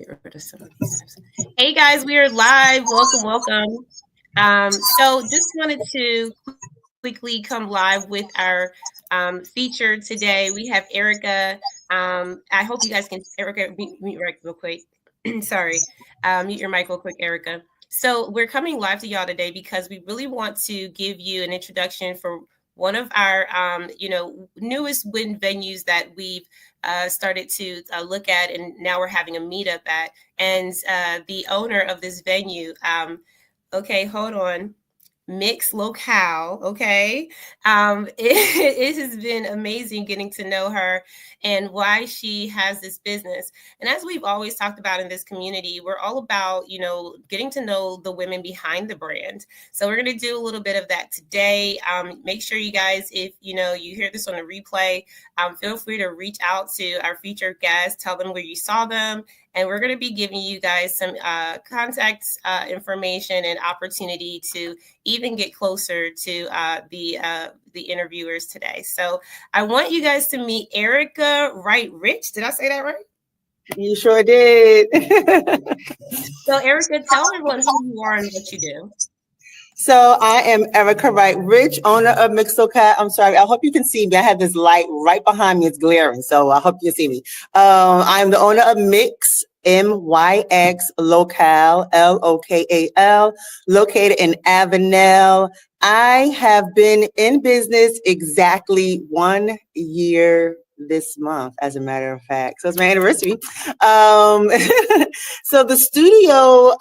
Get rid of some of these. Hey guys, we are live. Welcome, welcome. So just wanted to quickly come live with our feature today. We have Erika. I hope you guys can, Erika, mute your mic real quick. Sorry, mute your mic real quick, Erika. So we're coming live to y'all today because we really want to give you an introduction for one of our, newest WIN venues that we've started to look at, and now we're having a meetup at. And the owner of this venue, okay, hold on. Myx Lokal, okay. It has been amazing getting to know her and why she has this business. And as we've always talked about in this community, we're all about, getting to know the women behind the brand. So we're going to do a little bit of that today. Make sure you guys, if you hear this on a replay, feel free to reach out to our featured guests, tell them where you saw them, and we're going to be giving you guys some contact information and opportunity to even get closer to the interviewers today. So I want you guys to meet Erika Wright-Rich. Did I say that right? You sure did. So Erika, tell everyone who you are and what you do. So I am Erika Wright-Rich, owner of Myx Lokal. I'm sorry, I hope you can see me. I have this light right behind me. It's glaring, so I hope you can see me. I'm the owner of Myx, Myx Lokal, Lokal, located in Avenel. I have been in business exactly 1 year this month, as a matter of fact. So it's my anniversary. So the studio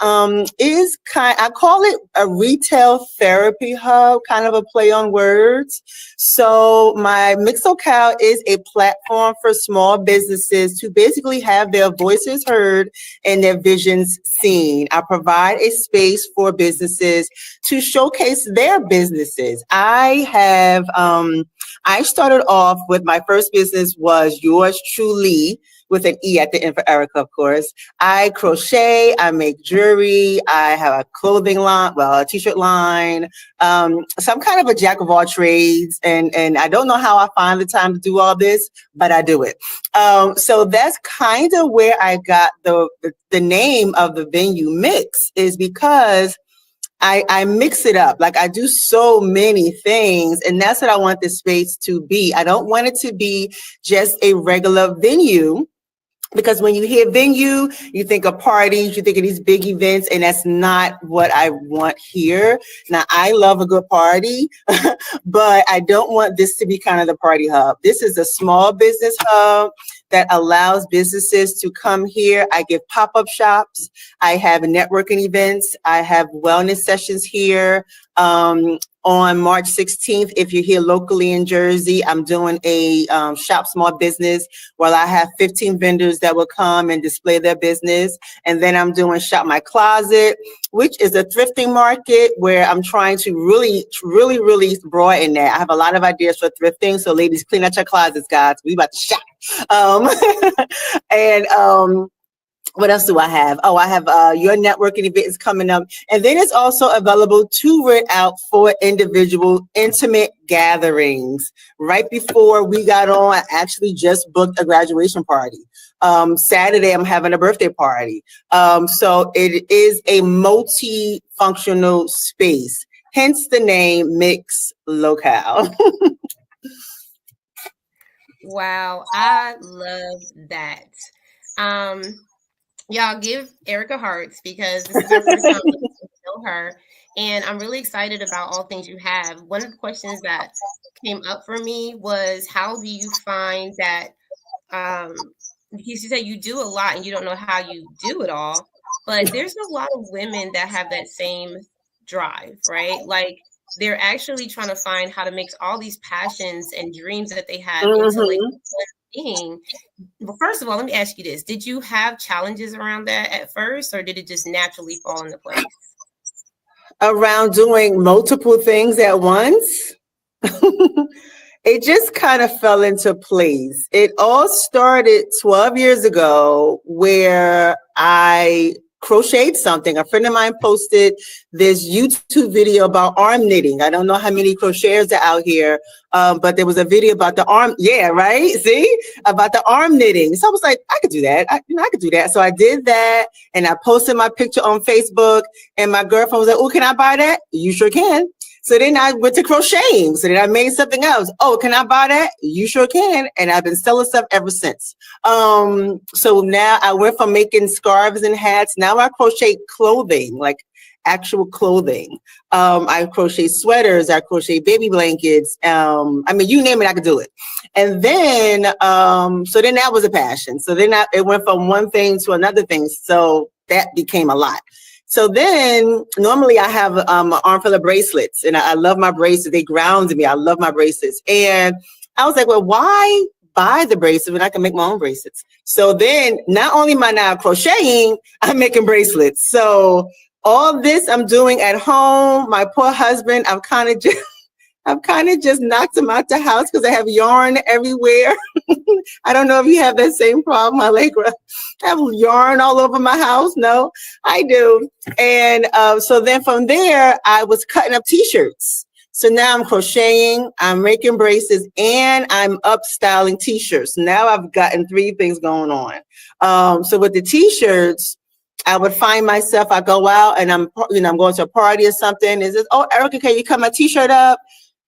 is I call it a retail therapy hub, kind of a play on words. So my Myx Lokal is a platform for small businesses to basically have their voices heard and their visions seen. I provide a space for businesses to showcase their businesses. I started off with my first business was yours truly, with an E at the end for Erica, of course. I crochet, I make jewelry, I have a clothing line, a t-shirt line. So I'm kind of a jack of all trades, and I don't know how I find the time to do all this, but I do it. So that's kind of where I got the name of the venue, Myx, is because I mix it up. Like, I do so many things, and that's what I want this space to be. I don't want it to be just a regular venue, because when you hear venue, you think of parties, you think of these big events, and that's not what I want here. Now, I love a good party, but I don't want this to be kind of the party hub. This is a small business hub that allows businesses to come here. I give pop-up shops. I have networking events. I have wellness sessions here. On March 16th, if you're here locally in Jersey, I'm doing a shop small business where I have 15 vendors that will come and display their business. And then I'm doing Shop My Closet, which is a thrifting market where I'm trying to really broaden that. I have a lot of ideas for thrifting. So ladies, clean out your closets, guys. We about to shop. What else do I have? Oh, I have your networking event is coming up. And then it's also available to rent out for individual intimate gatherings. Right before we got on, I actually just booked a graduation party. Saturday, I'm having a birthday party. So it is a multifunctional space, hence the name Myx Lokal. Wow, I love that. Y'all give Erika hearts, because this is our first time getting to know her, and I'm really excited about all things you have. One of the questions that came up for me was, how do you find that, she said you do a lot and you don't know how you do it all, but there's a lot of women that have that same drive, right? Like, they're actually trying to find how to mix all these passions and dreams that they have into like one thing. Well, first of all, let me ask you this. Did you have challenges around that at first, or did it just naturally fall into place? Around doing multiple things at once? It just kind of fell into place. It all started 12 years ago, where I crocheted something. A friend of mine posted this YouTube video about arm knitting. I don't know how many crocheters are out here, but there was a video about the arm. Yeah, right. See, about the arm knitting. So I was like, I could do that. I could do that. So I did that, and I posted my picture on Facebook. And my girlfriend was like, "Oh, can I buy that?" You sure can. So then I went to crocheting. So then I made something else. "Oh, can I buy that?" You sure can. And I've been selling stuff ever since. So now I went from making scarves and hats. Now I crochet clothing, like actual clothing. I crochet sweaters. I crochet baby blankets. I mean, you name it, I could do it. And then, so then that was a passion. So then it went from one thing to another thing. So that became a lot. So then normally I have an armful of bracelets, and I love my bracelets. They ground me. I love my bracelets. And I was like, well, why buy the bracelet when I can make my own bracelets? So then not only am I now crocheting, I'm making bracelets. So all this I'm doing at home. My poor husband, I've kind of just knocked him out the house because I have yarn everywhere. I don't know if you have that same problem, Allegra. I have yarn all over my house. No, I do. And so then from there, I was cutting up t-shirts. So now I'm crocheting, I'm making bracelets, and I'm upstyling t-shirts. Now I've gotten 3 things going on. So with the t-shirts, I would find myself, I go out and I'm going to a party or something. Is it, "Oh, Erika, can you cut my t-shirt up?"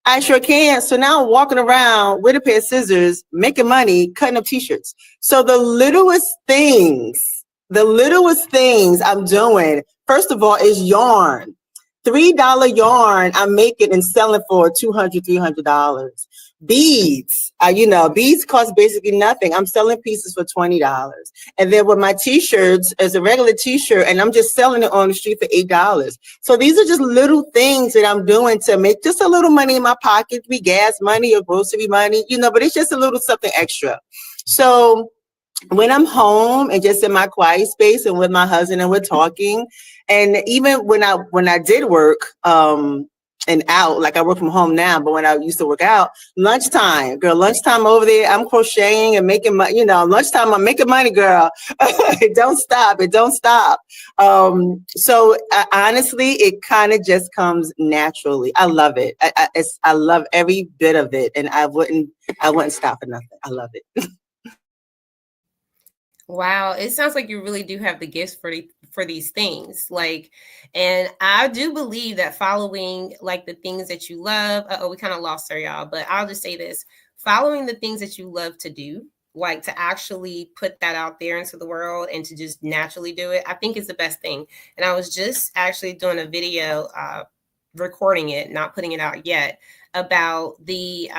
I sure can. So now I'm walking around with a pair of scissors, making money, cutting up t-shirts. So the littlest things I'm doing, first of all, is yarn. $3 yarn I'm making and selling for $200, $300. Beads, beads cost basically nothing. I'm selling pieces for $20. And then with my t-shirts, as a regular t-shirt, and I'm just selling it on the street for $8. So these are just little things that I'm doing to make just a little money in my pocket, be gas money or grocery money, but it's just a little something extra. So when I'm home and just in my quiet space and with my husband and we're talking, and even when I did work and out, like I work from home now, but when I used to work out, lunchtime over there, I'm crocheting and making money. Lunchtime I'm making money, girl. It don't stop. So honestly, it kind of just comes naturally. I love it. I love every bit of it, and I wouldn't stop for nothing. I love it. Wow, it sounds like you really do have the gifts for these things. And I do believe that following like the things that you love. We kind of lost her, y'all, but I'll just say this: following the things that you love to do, like to actually put that out there into the world and to just naturally do it, I think is the best thing. And I was just actually doing a video, recording it, not putting it out yet, about the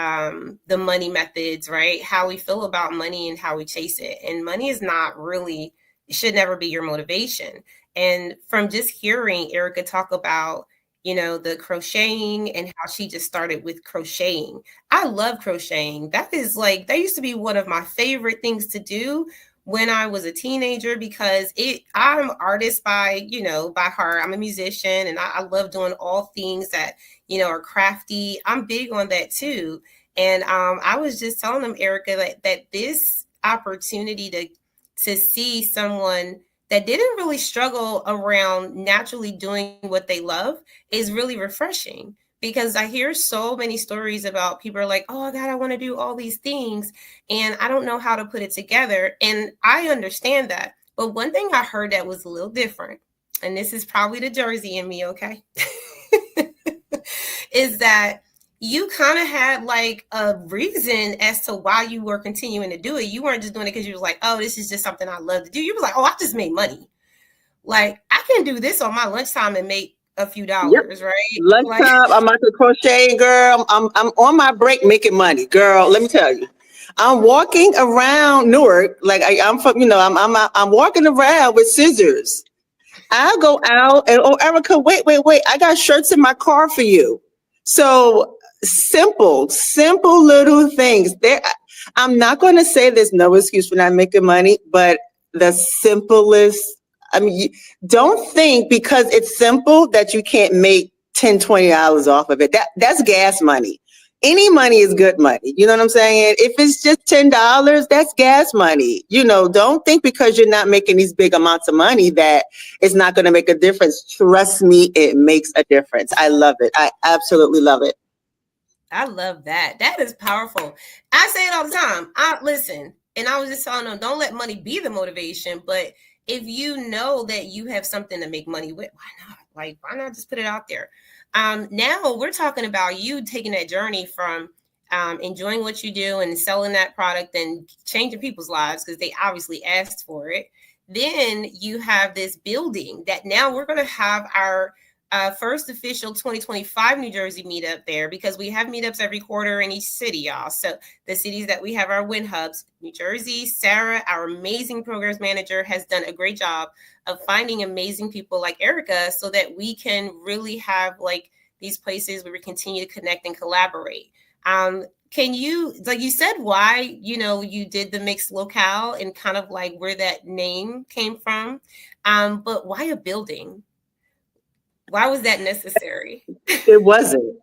money methods, right? How we feel about money and how we chase it. And money is not really, it should never be your motivation. And from just hearing Erika talk about, the crocheting and how she just started with crocheting. I love crocheting. That used to be one of my favorite things to do when I was a teenager, because I'm an artist by heart. I'm a musician, and I love doing all things that, are crafty. I'm big on that too. And I was just telling them, Erika, that this opportunity to see someone that didn't really struggle around naturally doing what they love is really refreshing. Because I hear so many stories about people are like, "Oh God, I want to do all these things and I don't know how to put it together." And I understand that. But one thing I heard that was a little different, and this is probably the Jersey in me, okay, is that you kind of had like a reason as to why you were continuing to do it. You weren't just doing it because you was like, "Oh, this is just something I love to do." You were like, "Oh, I just made money. Like I can do this on my lunchtime and make a few dollars." Yep. Right? Lunchtime, I'm out to crochet, girl. I'm on my break making money, girl. Let me tell you, I'm walking around Newark, like I'm from, I'm walking around with scissors. I go out and, "Oh, Erika, wait, I got shirts in my car for you." So simple little things. I'm not going to say there's no excuse for not making money, but the simplest. I mean, don't think because it's simple that you can't make $10, $20 off of it. That's gas money. any money is good money. You know what I'm saying? If it's just $10, that's gas money. Don't think because you're not making these big amounts of money that it's not going to make a difference. Trust me, it makes a difference. I love it. I absolutely love it. I love that. That is powerful. I say it all the time. I listen, and I was just telling them, don't let money be the motivation. But if you know that you have something to make money with, why not? Like, why not just put it out there? Now we're talking about you taking that journey from enjoying what you do and selling that product and changing people's lives because they obviously asked for it. Then you have this building that now we're going to have our first official 2025 New Jersey meetup there because we have meetups every quarter in each city, y'all. So the cities that we have our WIN hubs, New Jersey, Sarah, our amazing programs manager, has done a great job of finding amazing people like Erika so that we can really have like these places where we continue to connect and collaborate. Can you, like you said, why, you did the Myx Lokal and kind of like where that name came from, but why a building? Why was that necessary? It wasn't.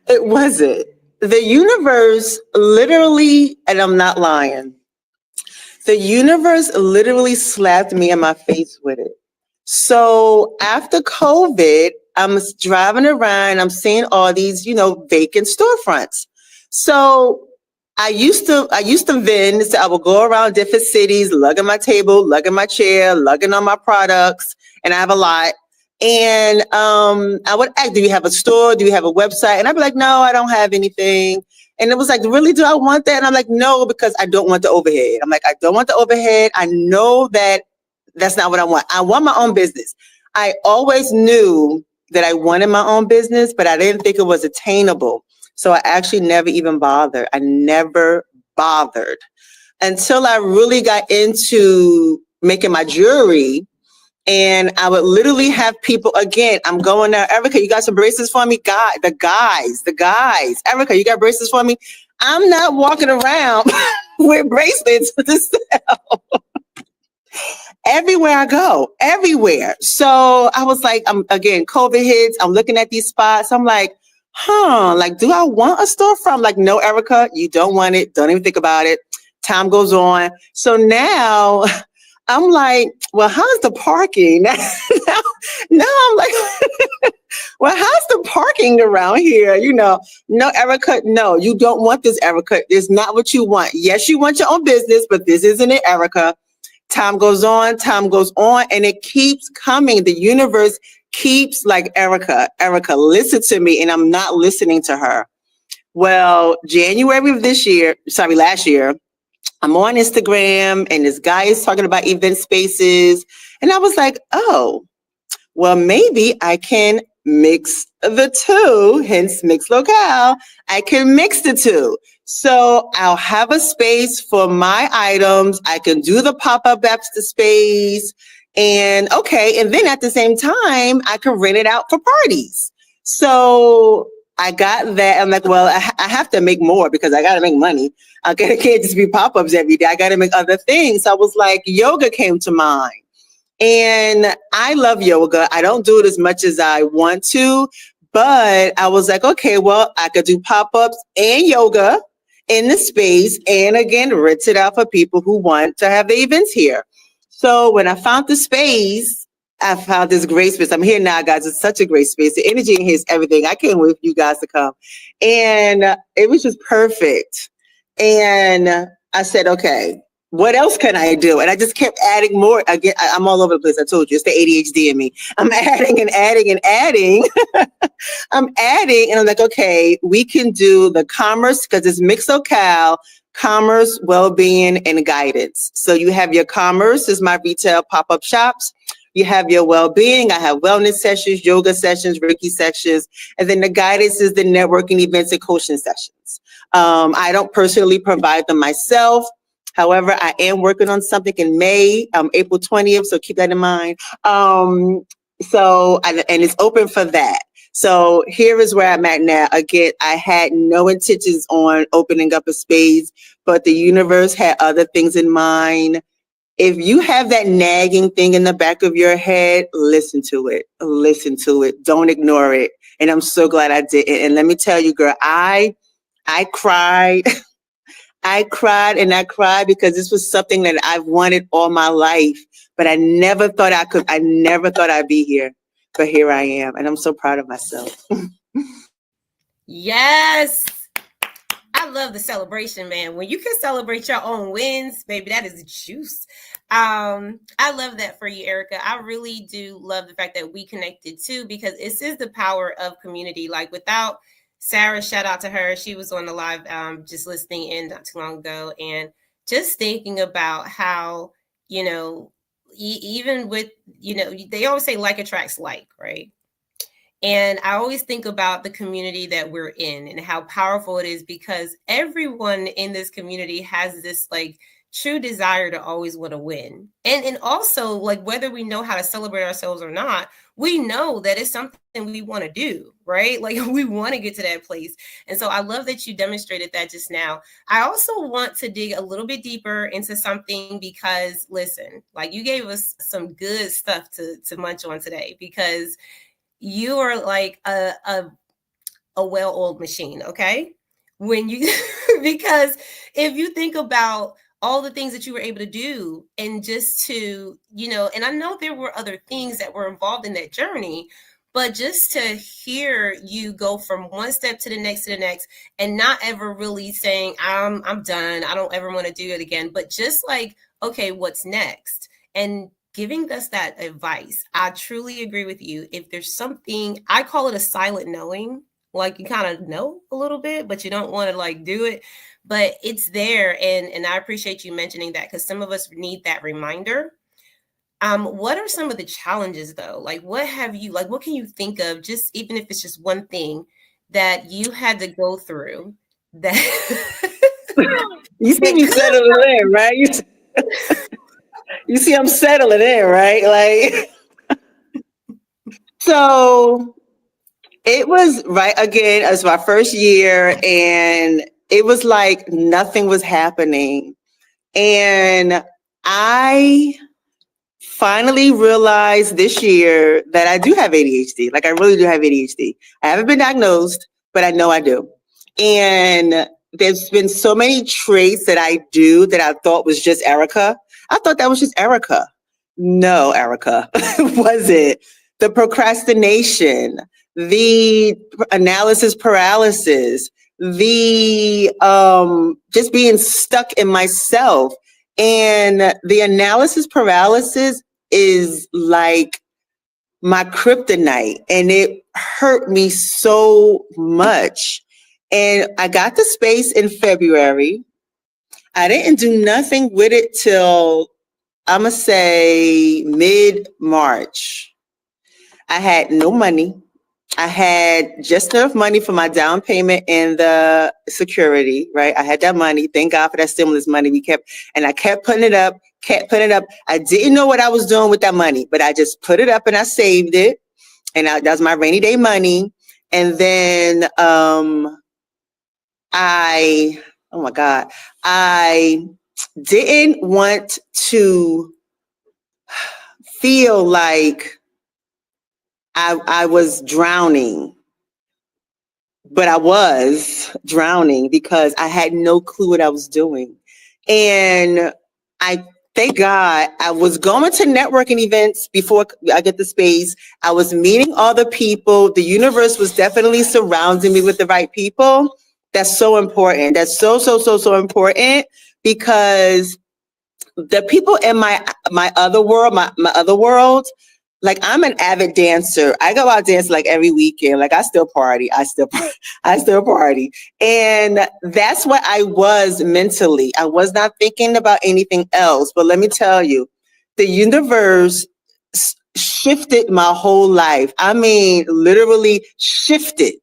It wasn't. The universe literally, and I'm not lying, the universe literally slapped me in my face with it. So after COVID, I'm driving around, I'm seeing all these, vacant storefronts. So I used to vend, so I would go around different cities, lugging my table, lugging my chair, lugging on my products, and I have a lot. And I would ask, do you have a store? Do you have a website? And I'd be like, no, I don't have anything. And it was like, really, do I want that? And I'm like, no, because I don't want the overhead. I'm like, I don't want the overhead. I know that that's not what I want. I want my own business. I always knew that I wanted my own business, but I didn't think it was attainable. So I actually never even bothered. I never bothered until I really got into making my jewelry. And I would literally have people, again, I'm going there, Erika, you got some bracelets for me? The guys. Erika, you got bracelets for me? I'm not walking around with bracelets to sell. Everywhere I go, everywhere. So I was like, again, COVID hits, I'm looking at these spots. I'm like, like, do I want a storefront? I'm like, no, Erika, you don't want it. Don't even think about it. Time goes on. So now I'm like, well, how's the parking? now I'm like, well, how's the parking around here? No, Erika, no, you don't want this, Erika. It's not what you want. Yes, you want your own business, but this isn't it, Erika. Time goes on, and it keeps coming. The universe keeps like, Erika, listen to me. And I'm not listening to her. Well, January of last year, I'm on Instagram and this guy is talking about event spaces. And I was like, oh, well, maybe I can mix the two, hence Myx Lokal. I can mix the two. So I'll have a space for my items. I can do the pop-up after space. And then at the same time, I can rent it out for parties. So I got that. I'm like, well, I have to make more because I got to make money. I can't just be pop-ups every day. I got to make other things. So I was like, yoga came to mind. And I love yoga. I don't do it as much as I want to, but I was like, okay, well, I could do pop-ups and yoga in the space. And again, rent it out for people who want to have the events here. So when I found the space, I found this great space. I'm here now, guys. It's such a great space. The energy in here is everything. I can't wait for you guys to come. And it was just perfect. And I said, okay, what else can I do? And I just kept adding more. Again, I'm all over the place. I told you, it's the ADHD in me. I'm adding and adding and adding. I'm adding, and I'm like, okay, we can do the commerce because it's Myx Lokal, commerce, well-being, and guidance. So you have your commerce, is my retail pop-up shops. You have your well-being. I have wellness sessions, yoga sessions, Reiki sessions, and then the guidance is the networking events and coaching sessions. I don't personally provide them myself. However, I am working on something in May, April 20th, so keep that in mind. And it's open for that. So here is where I'm at now. Again, I had no intentions on opening up a space, but the universe had other things in mind. If you have that nagging thing in the back of your head, listen to it. Listen to it. Don't ignore it. And I'm so glad I did it. And let me tell you, girl, I cried. I cried and I cried because this was something that I've wanted all my life, but I never thought I never thought I'd be here. But here I am, and I'm so proud of myself. Yes. I love the celebration, man. When you can celebrate your own wins, baby, that is juice. I love that for you, Erika. I really do love the fact that we connected too, because this is the power of community. Like without Sarah, shout out to her. She was on the live, just listening in not too long ago, and just thinking about how, you know, even with, they always say like attracts like, right? And I always think about the community that we're in and how powerful it is, because everyone in this community has this like true desire to always want to win. And also, like, whether we know how to celebrate ourselves or not, we know that it's something we want to do, right? Like we want to get to that place. And so I love that you demonstrated that just now. I also want to dig a little bit deeper into something, because listen, like you gave us some good stuff to munch on today, because you are like a well-oiled machine, okay? When you because if you think about all the things that you were able to do, and just to, and I know there were other things that were involved in that journey, but just to hear you go from one step to the next, and not ever really saying, I'm done, I don't ever want to do it again, but just like, okay, what's next? And giving us that advice. I truly agree with you. If there's something, I call it a silent knowing, like you kind of know a little bit, but you don't want to like do it, but it's there. And I appreciate you mentioning that, because some of us need that reminder. What are some of the challenges though? Like what can you think of, just even if it's just one thing that you had to go through that You see that me could settling in, right? You see I'm settling in, right? Like, so it was right again. It was my first year, and it was like nothing was happening. And I finally realized this year that I do have ADHD. Like I really do have ADHD. I haven't been diagnosed, but I know I do. And there's been so many traits that I do that I thought was just Erika. I thought that was just Erika. No, Erika, it wasn't. The procrastination, the analysis paralysis, the just being stuck in myself. And the analysis paralysis is like my kryptonite, and it hurt me so much. And I got the space in February. I didn't do nothing with it till I'm going to say mid-March. I had no money. I had just enough money for my down payment and the security, right? I had that money. Thank God for that stimulus money. I kept putting it up, I didn't know what I was doing with that money, but I just put it up and I saved it. And that was my rainy day money. And then oh my God, I didn't want to feel like I was drowning, but I was drowning because I had no clue what I was doing. And I thank God I was going to networking events before I get the space. I was meeting all the people. The universe was definitely surrounding me with the right people. That's so important. That's so important, because the people in my other world, my other world, like I'm an avid dancer. I go out dancing like every weekend. Like I still party. I still party. And that's what I was mentally. I was not thinking about anything else. But let me tell you, the universe shifted my whole life. I mean, literally shifted.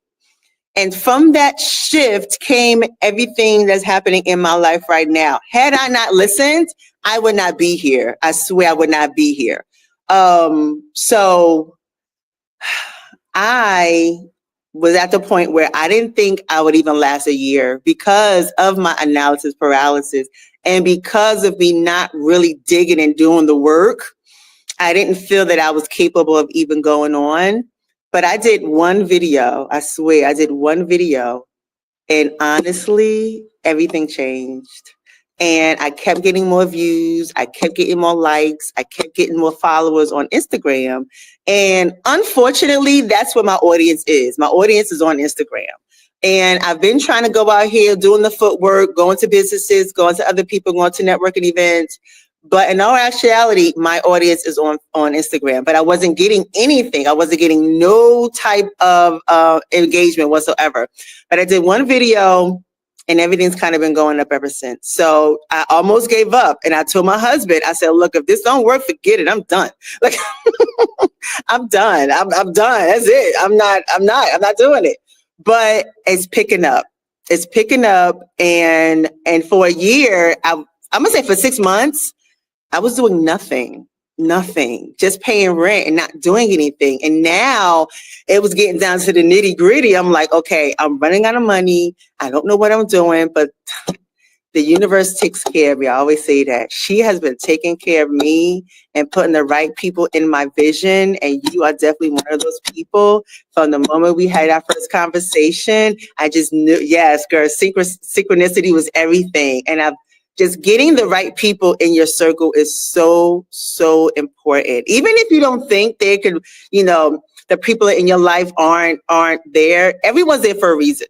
And from that shift came everything that's happening in my life right now. Had I not listened, I would not be here. I swear I would not be here. So I was at the point where I didn't think I would even last a year because of my analysis paralysis, and because of me not really digging and doing the work. I didn't feel that I was capable of even going on. But I did one video. I swear, I did one video, and honestly, everything changed. And I kept getting more views. I kept getting more likes. I kept getting more followers on Instagram. And unfortunately, that's where my audience is. My audience is on Instagram. And I've been trying to go out here doing the footwork, going to businesses, going to other people, going to networking events. But in all actuality, my audience is on Instagram. But I wasn't getting anything. I wasn't getting no type of engagement whatsoever. But I did one video, and everything's kind of been going up ever since. So I almost gave up, and I told my husband, I said, look, if this don't work, forget it. I'm done. Like, I'm done. I'm done. That's it. I'm not doing it. But it's picking up. It's picking up. And for a year, I'm going to say for 6 months, I was doing nothing, just paying rent and not doing anything. And now it was getting down to the nitty gritty. I'm like, okay, I'm running out of money. I don't know what I'm doing, but the universe takes care of me. I always say that. She has been taking care of me and putting the right people in my vision. And you are definitely one of those people. From the moment we had our first conversation, I just knew, yes, girl, synchronicity was everything. And I've just getting the right people in your circle is so, so important. Even if you don't think they could, the people in your life aren't there. Everyone's there for a reason.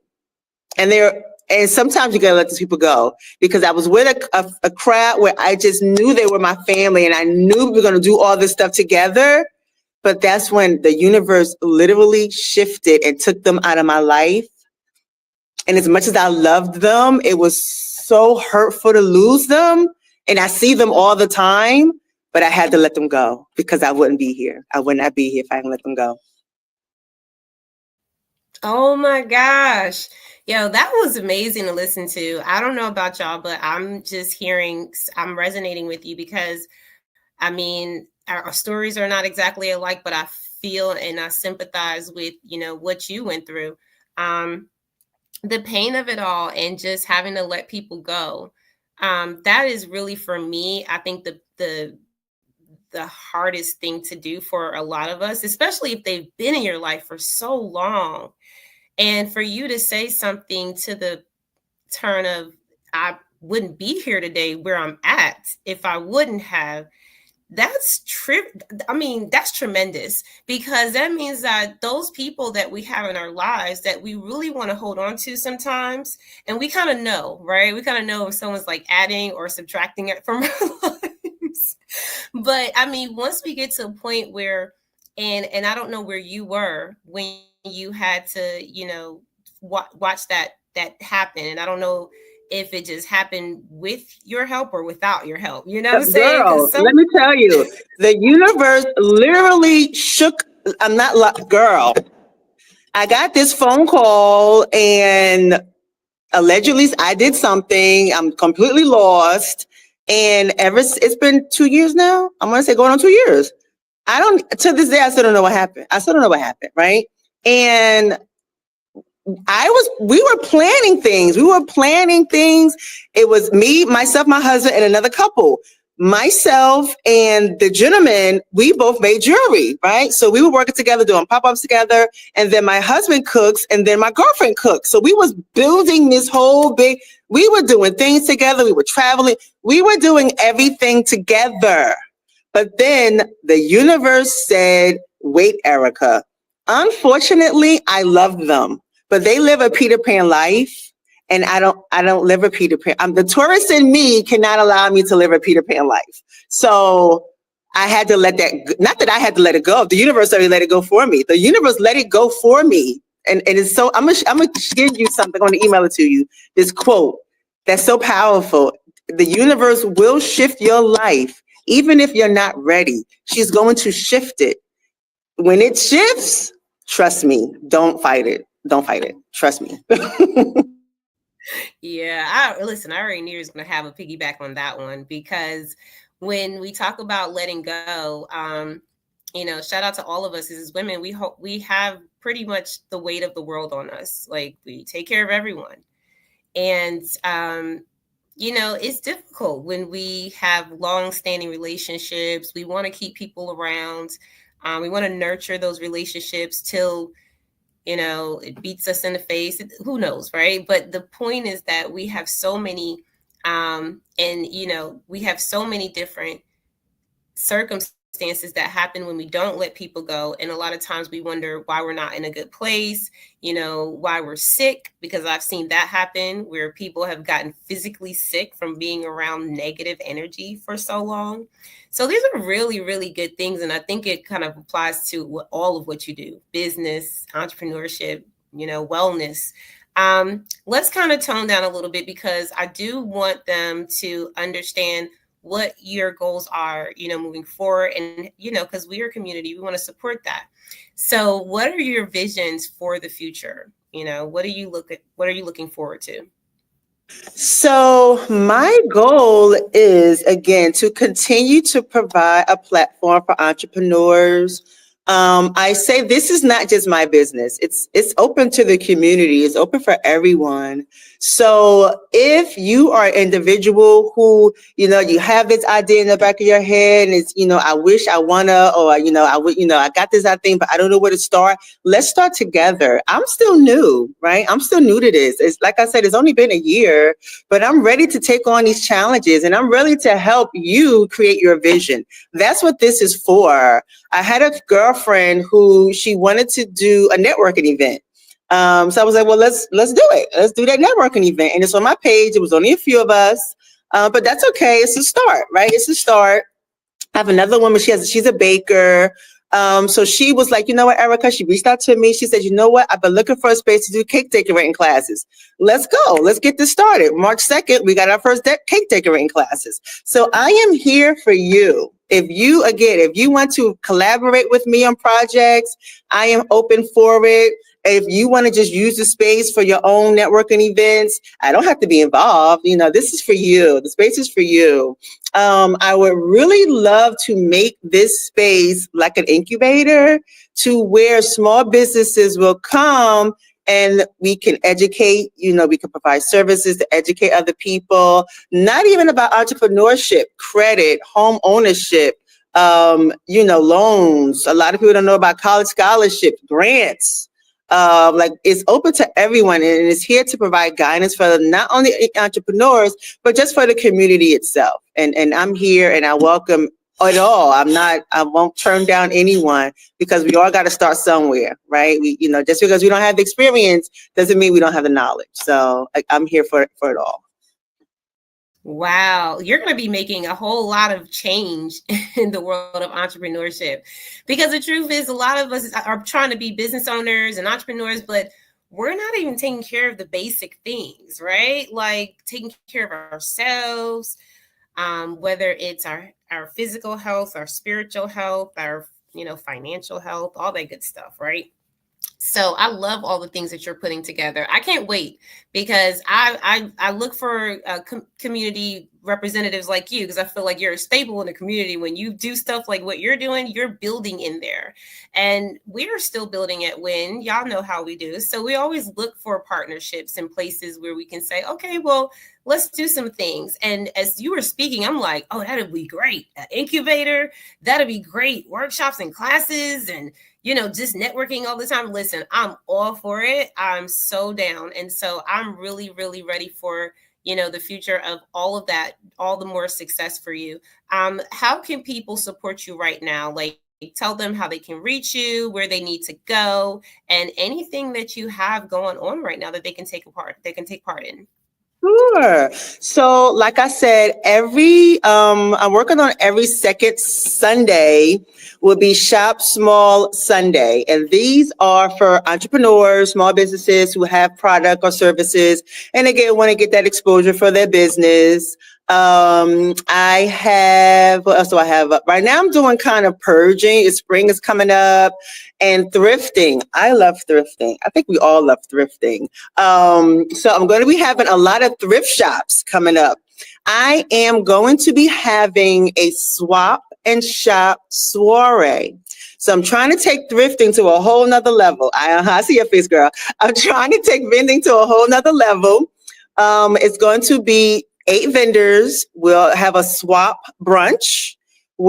And sometimes you gotta let these people go, because I was with a crowd where I just knew they were my family, and I knew we were gonna do all this stuff together. But that's when the universe literally shifted and took them out of my life. And as much as I loved them, it was so hurtful to lose them. And I see them all the time, but I had to let them go because I wouldn't be here. I would not be here if I didn't let them go. Oh my gosh. Yo, that was amazing to listen to. I don't know about y'all, but I'm just I'm resonating with you because, I mean, our stories are not exactly alike, but I feel and I sympathize with, what you went through. The pain of it all and just having to let people go. That is really, for me, I think the hardest thing to do for a lot of us, especially if they've been in your life for so long. And for you to say something to the turn of, I wouldn't be here today where I'm at if I wouldn't have, that's tremendous, because that means that those people that we have in our lives that we really want to hold on to sometimes, and we kind of know, right? We kind of know if someone's like adding or subtracting it from our lives. But I mean, once we get to a point where, and I don't know where you were when you had to, watch that happen, and I don't know if it just happened with your help or without your help. You know what I'm saying? Girl, let me tell you, the universe literally shook. I'm not like, girl. I got this phone call, and allegedly I did something. I'm completely lost. And it's been 2 years now. I'm going to say going on 2 years. To this day, I still don't know what happened. Right? And we were planning things. It was me, myself, my husband, and another couple. Myself and the gentleman, we both made jewelry, right? So we were working together, doing pop-ups together. And then my husband cooks, and then my girlfriend cooks. So we was building this we were doing things together. We were traveling. We were doing everything together. But then the universe said, wait, Erika. Unfortunately, I love them, but they live a Peter Pan life. And I don't live a Peter Pan. The tourist in me cannot allow me to live a Peter Pan life. So I had to let that, not that I had to let it go. The universe already let it go for me. The universe let it go for me. And it's so, I'm gonna give you something. I'm gonna email it to you. This quote that's so powerful. The universe will shift your life, even if you're not ready. She's going to shift it. When it shifts, trust me, don't fight it. Don't fight it. Trust me. Yeah, I already knew you was going to have a piggyback on that one, because when we talk about letting go, shout out to all of us as women. We have pretty much the weight of the world on us. Like, we take care of everyone. And, it's difficult when we have long-standing relationships. We want to keep people around. We want to nurture those relationships till, it beats us in the face. Who knows, right? But the point is that we have so many, and we have so many different circumstances that happen when we don't let people go. And a lot of times we wonder why we're not in a good place, why we're sick, because I've seen that happen where people have gotten physically sick from being around negative energy for so long. So these are really, really good things. And I think it kind of applies to all of what you do: business, entrepreneurship, wellness. Let's kind of tone down a little bit, because I do want them to understand what your goals are, moving forward. And, because we are a community, we want to support that. So what are your visions for the future? What are you looking forward to? So my goal is, again, to continue to provide a platform for entrepreneurs. I say this is not just my business. It's open to the community. It's open for everyone. So if you are an individual who, you have this idea in the back of your head and it's, I wish I wanna, or, I would, I got this idea, but I don't know where to start. Let's start together. I'm still new, right? I'm still new to this. It's like I said, it's only been a year, but I'm ready to take on these challenges and I'm ready to help you create your vision. That's what this is for. I had a girlfriend who she wanted to do a networking event. So I was like, well, let's do it. Let's do that networking event. And it's on my page. It was only a few of us, but that's okay. It's a start, right? It's a start. I have another woman. She's a baker. So she was like, you know what, Erika, she reached out to me. She said, you know what, I've been looking for a space to do cake decorating classes. Let's go. Let's get this started. March 2nd, we got our first cake decorating classes. So I am here for you. If you want to collaborate with me on projects, I am open for it. If you want to just use the space for your own networking events, I don't have to be involved. This is for you. The space is for you. I would really love to make this space like an incubator to where small businesses will come and we can educate, we can provide services to educate other people, not even about entrepreneurship, credit, home ownership, loans. A lot of people don't know about college scholarships, grants. It's open to everyone and it's here to provide guidance for not only entrepreneurs, but just for the community itself. And I'm here and I welcome it all. I won't turn down anyone because we all got to start somewhere, right? Just because we don't have the experience doesn't mean we don't have the knowledge. So I'm here for it all. Wow, you're going to be making a whole lot of change in the world of entrepreneurship, because the truth is a lot of us are trying to be business owners and entrepreneurs, but we're not even taking care of the basic things, right? Like taking care of ourselves, whether it's our physical health, our spiritual health, our financial health, all that good stuff, right? So I love all the things that you're putting together. I can't wait, because I look for community representatives like you, because I feel like you're a staple in the community. When you do stuff like what you're doing, you're building in there. And we're still building at W.I.N. Y'all know how we do. So we always look for partnerships and places where we can say, okay, well, let's do some things. And as you were speaking, I'm like, oh, that'd be great. An incubator, that'd be great. Workshops and classes and just networking all the time. Listen, I'm all for it. I'm so down. And so I'm really, really ready for, the future of all of that, all the more success for you. How can people support you right now? Like, tell them how they can reach you, where they need to go, and anything that you have going on right now that they can take part in. Sure. So, like I said, I'm working on every second Sunday will be Shop Small Sunday. And these are for entrepreneurs, small businesses who have product or services, and again, want to get that exposure for their business. I have, what else do I have? Right now I'm doing kind of purging. Spring is coming up, and thrifting. I love thrifting. I think we all love thrifting. So I'm going to be having a lot of thrift shops coming up. I am going to be having a swap and shop soiree. So I'm trying to take thrifting to a whole nother level. I see your face, girl. I'm trying to take vending to a whole nother level. It's going to be 8 vendors. We'll have a swap brunch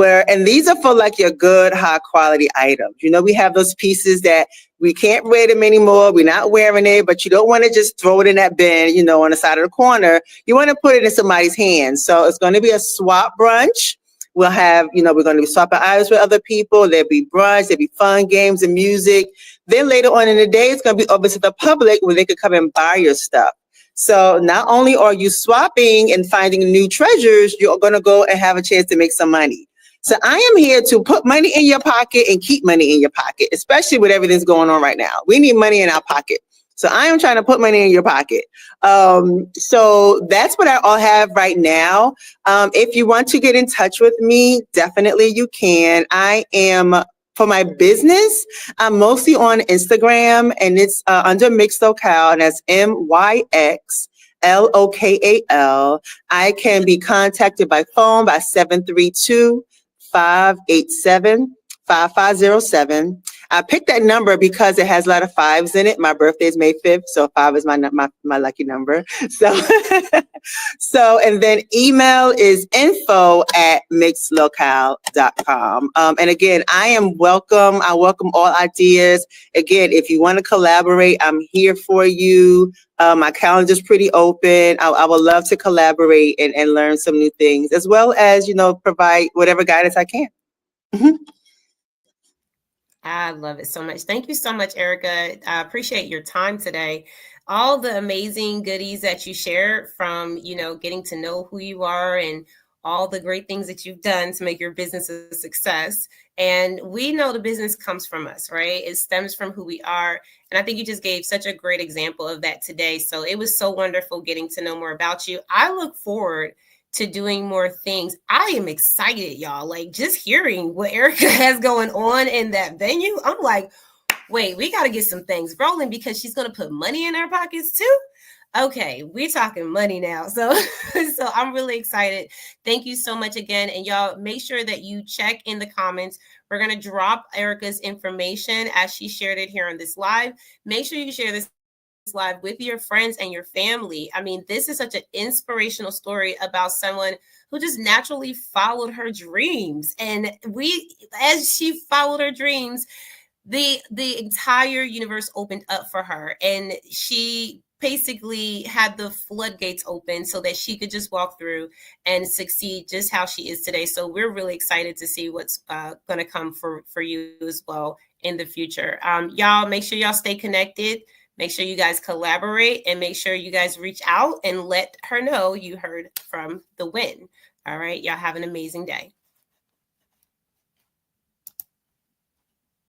and these are for like your good, high quality items. You know, we have those pieces that we can't wear them anymore. We're not wearing it, but you don't want to just throw it in that bin, you know, on the side of the corner. You want to put it in somebody's hands. So it's going to be a swap brunch. We'll have, you know, we're going to be swapping items with other people. There'll be brunch, there'll be fun, games, and music. Then later on in the day, it's going to be open to the public where they could come and buy your stuff. So not only are you swapping and finding new treasures, you're going to go and have a chance to make some money. So I am here to put money in your pocket and keep money in your pocket, especially with everything's going on right now. We need money in our pocket. So I am trying to put money in your pocket. So that's what I all have right now. If you want to get in touch with me, definitely you can. I am, for my business, I'm mostly on Instagram, and it's under Myx Lokal, and that's MYX. LOKAL. I can be contacted by phone by 732-587-5507. I picked that number because it has a lot of fives in it. My birthday is May 5th, so 5 is my lucky number. So, and then email is info@myxlokal.com. And again, I welcome all ideas. Again, if you want to collaborate, I'm here for you. My calendar's pretty open. I would love to collaborate and learn some new things, as well as, you know, provide whatever guidance I can. Mm-hmm. I love it so much. Thank you so much, Erika. I appreciate your time today. All the amazing goodies that you shared, from, you know, getting to know who you are and all the great things that you've done to make your business a success. And we know the business comes from us, right? It stems from who we are. And I think you just gave such a great example of that today. So it was so wonderful getting to know more about you. I look forward to doing more things. I am excited, y'all. Like, just hearing what Erika has going on in that venue, I'm like, wait, we got to get some things rolling, because she's going to put money in our pockets too. Okay, we're talking money now. So I'm really excited. Thank you so much again. And y'all, make sure that you check in the comments. We're going to drop Erika's information as she shared it here on this live. Make sure you share this live with your friends and your family. I mean, this is such an inspirational story about someone who just naturally followed her dreams. And as she followed her dreams, the entire universe opened up for her, and she basically had the floodgates open so that she could just walk through and succeed just how she is today. So we're really excited to see what's going to come for you as well in the future. Y'all, make sure y'all stay connected. Make sure you guys collaborate, and make sure you guys reach out and let her know you heard from the W.I.N. All right. Y'all have an amazing day.